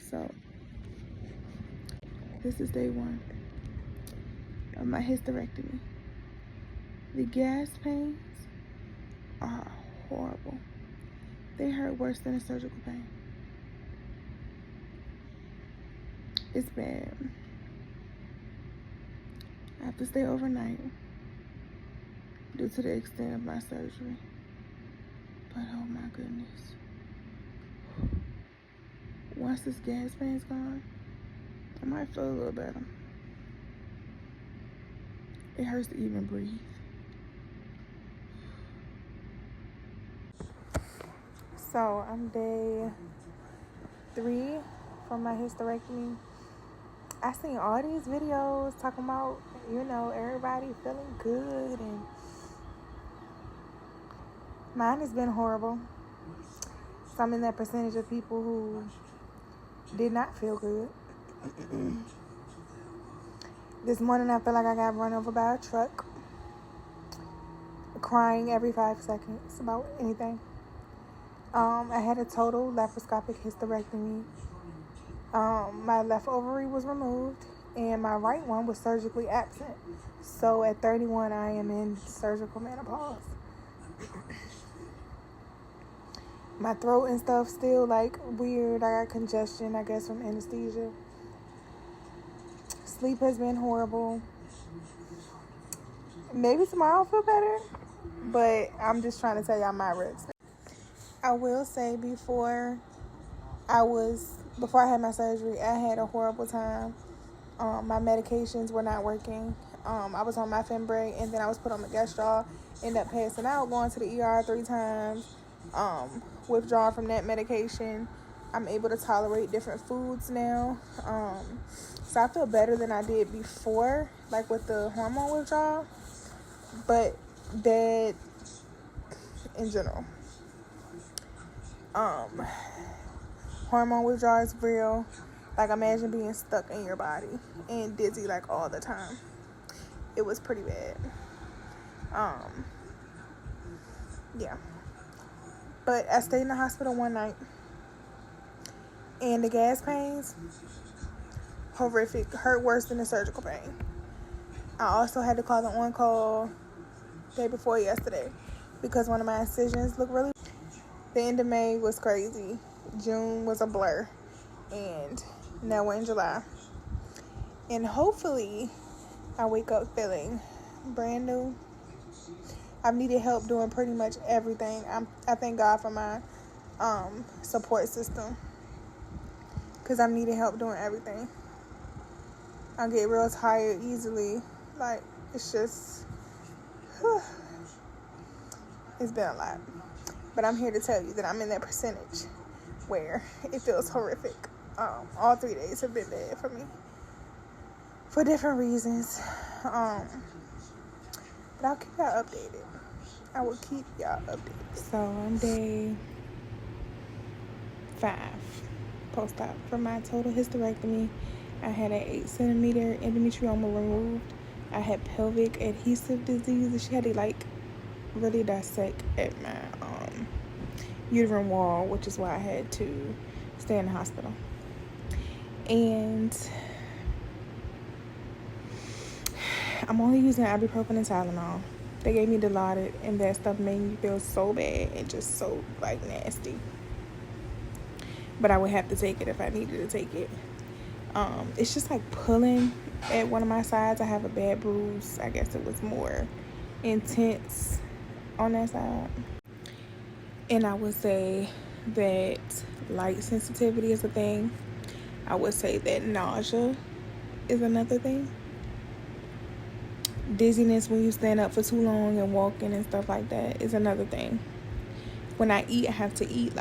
So this is day 1 of my hysterectomy. The gas pains are horrible. They hurt worse than a surgical pain. It's bad. I have to stay overnight due to the extent of my surgery. But oh my goodness. Once this gas pain's gone, I might feel a little better. It hurts to even breathe. So I'm day 3 from my hysterectomy. I seen all these videos talking about, everybody feeling good, and mine has been horrible. So I'm in that percentage of people who did not feel good. This morning I feel like I got run over by a truck. Crying every 5 seconds about anything. I had a total laparoscopic hysterectomy. My left ovary was removed and my right one was surgically absent. So at 31 I am in surgical menopause. My throat and stuff still weird. I got congestion, I guess, from anesthesia. Sleep has been horrible. Maybe tomorrow I'll feel better, but I'm just trying to tell y'all my risks. I will say before I had my surgery, I had a horrible time. My medications were not working. I was on my Fenbray and then I was put on Megestrol. Ended up passing out, going to the ER 3 times. Withdrawn from that medication. I'm able to tolerate different foods now. So I feel better than I did before, with the hormone withdrawal, but bad in general. Hormone withdrawal is real. Imagine being stuck in your body and dizzy all the time. It was pretty bad. Yeah. But I stayed in the hospital one night, and the gas pains, horrific, hurt worse than the surgical pain. I also had to call the on-call day before yesterday because one of my incisions looked really. The end of May was crazy. June was a blur, and now we're in July. And hopefully, I wake up feeling brand new. I've needed help doing pretty much everything. I thank God for my support system, because I'm needing help doing everything. I get real tired easily. It's just, it's been a lot. But I'm here to tell you that I'm in that percentage where it feels horrific. All 3 days have been bad for me for different reasons. But I'll keep y'all updated. I will keep y'all updated. So I'm day 5 post-op for my total hysterectomy. I had an 8-centimeter endometrioma removed. I had pelvic adhesive disease. She had to really dissect at my uterine wall, which is why I had to stay in the hospital. And I'm only using ibuprofen and Tylenol. They gave me Dilaudid, and that stuff made me feel so bad and just so nasty. But I would have to take it if I needed to take it. It's just pulling at one of my sides. I have a bad bruise. I guess it was more intense on that side. And I would say that light sensitivity is a thing. I would say that nausea is another thing. Dizziness when you stand up for too long and walking and stuff like that is another thing. When I eat, I have to eat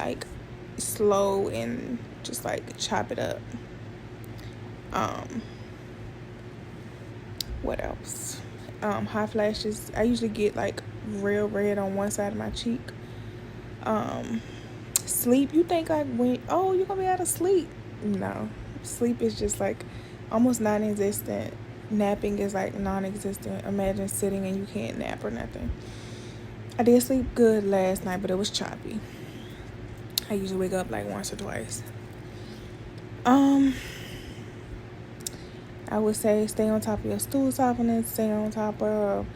slow and just chop it up. What else? Hot flashes. I usually get real red on one side of my cheek. Sleep, you think you're gonna be out of sleep. No, sleep is just almost non-existent. Napping is non-existent. Imagine sitting and you can't nap or nothing. I did sleep good last night, but it was choppy. I usually wake up once or twice. I would say stay on top of your stool softener, stay on top of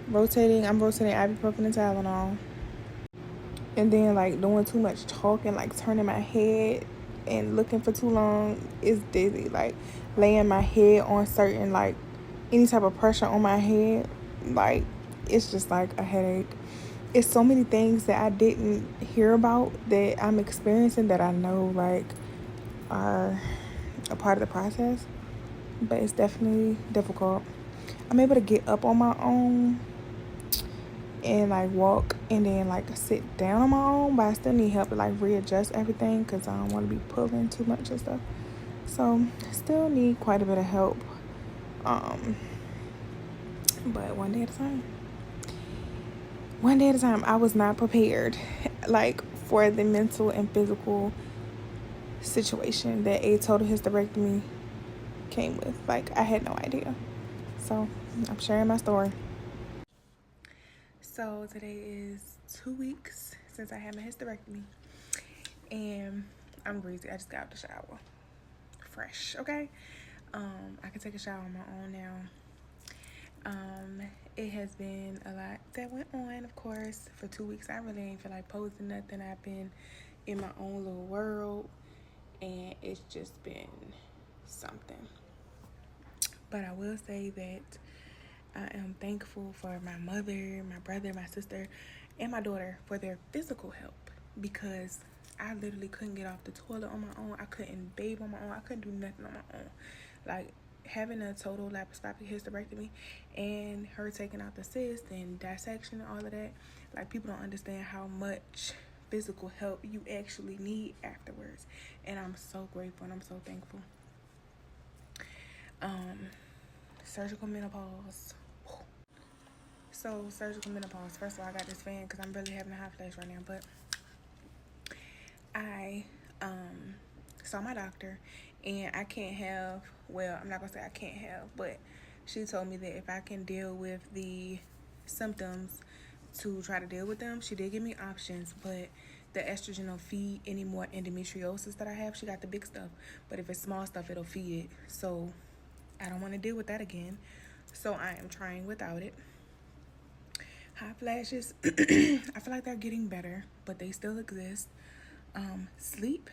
rotating. I'm rotating ibuprofen and Tylenol. And then like doing too much talking, like turning my head and looking for too long is dizzy. Like laying my head on certain, like any type of pressure on my head, like it's just like a headache. It's so many things that I didn't hear about that I'm experiencing that I know like are a part of the process, but it's definitely difficult. I'm able to get up on my own and like walk and then like sit down on my own, but I still need help to like readjust everything because I don't want to be pulling too much and stuff. So still need quite a bit of help, but one day at a time. One day at a time. I was not prepared like for the mental and physical situation that a total hysterectomy came with. Like I had no idea. So I'm sharing my story. So today is 2 weeks since I had my hysterectomy, and I'm greasy. I just got out the shower, fresh. Okay, I can take a shower on my own now. It has been a lot that went on, of course. For 2 weeks, I really ain't feel like posting nothing. I've been in my own little world, and it's just been something. But I will say that I am thankful for my mother, my brother, my sister, and my daughter for their physical help, because I literally couldn't get off the toilet on my own. I couldn't bathe on my own. I couldn't do nothing on my own. Like having a total laparoscopic hysterectomy and her taking out the cyst and dissection and all of that, like people don't understand how much physical help you actually need afterwards. And I'm so grateful and I'm so thankful. Surgical menopause. So surgical menopause. First of all, I got this fan because I'm really having a hot flash right now. But I saw my doctor, and I can't have. Well, I'm not gonna say I can't have, but she told me that if I can deal with the symptoms to try to deal with them. She did give me options, but the estrogen will feed any more endometriosis that I have. She got the big stuff, but if it's small stuff, it'll feed it. So I don't want to deal with that again. So I am trying without it. Hot flashes, I feel like they're getting better, but they still exist. Sleep,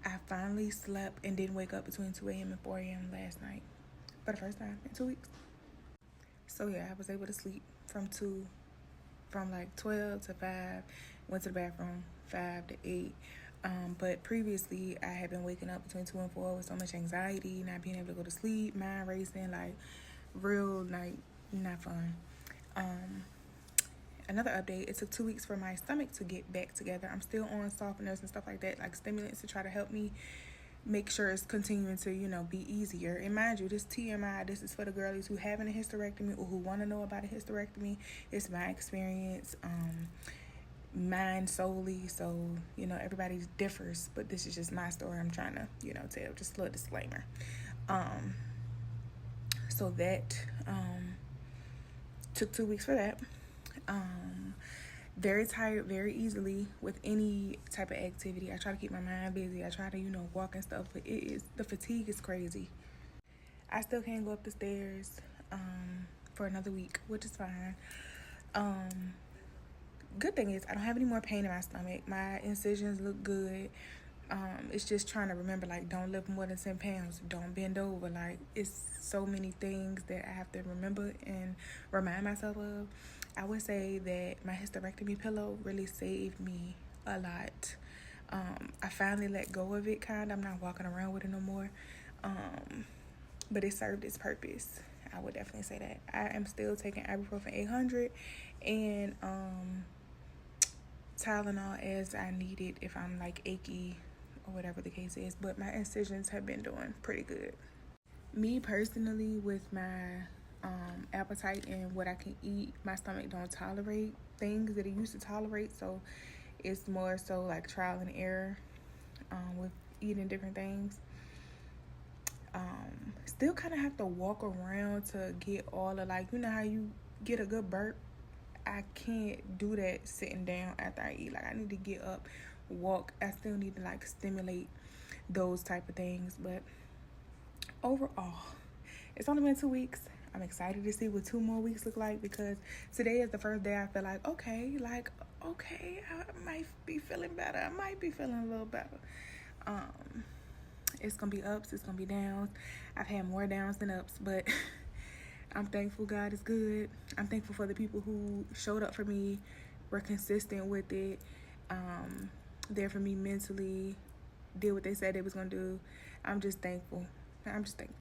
I finally slept and didn't wake up between 2 a.m. and 4 a.m. last night for the first time in 2 weeks. So yeah, I was able to sleep from like 12 to 5, went to the bathroom 5 to 8. But previously I had been waking up between 2 and 4 with so much anxiety, not being able to go to sleep, mind racing, like real, like not fun. Another update, it took 2 weeks for my stomach to get back together. I'm still on softeners and stuff like that, like stimulants to try to help me make sure it's continuing to, be easier. And mind you, this TMI, this is for the girlies who having a hysterectomy or who want to know about a hysterectomy. It's my experience, mine solely. So, everybody differs, but this is just my story I'm trying to, tell. Just a little disclaimer. So that took 2 weeks for that. Very tired very easily with any type of activity. I try to keep my mind busy. I try to, walk and stuff, but the fatigue is crazy. I still can't go up the stairs for another week, which is fine. Good thing is I don't have any more pain in my stomach. My incisions look good. It's just trying to remember, like, don't lift more than 10 pounds. Don't bend over. Like, it's so many things that I have to remember and remind myself of. I would say that my hysterectomy pillow really saved me a lot. I finally let go of it, kind of. I'm not walking around with it no more. But it served its purpose. I would definitely say that. I am still taking ibuprofen 800 and Tylenol as I need it if I'm, like, achy or whatever the case is. But my incisions have been doing pretty good. Me personally, with my appetite and what I can eat, my stomach don't tolerate things that it used to tolerate. So it's more so like trial and error with eating different things. Still kind of have to walk around to get all of, like, how you get a good burp. I can't do that sitting down after I eat. Like, I need to get up, walk. I still need to, like, stimulate those type of things. But overall, it's only been 2 weeks. I'm excited to see what 2 more weeks look like, because today is the first day I feel like, okay, I might be feeling better. I might be feeling a little better. It's gonna be ups, it's gonna be downs. I've had more downs than ups, but I'm thankful God is good. I'm thankful for the people who showed up for me, were consistent with it, there for me mentally, did what they said they was gonna do. I'm just thankful.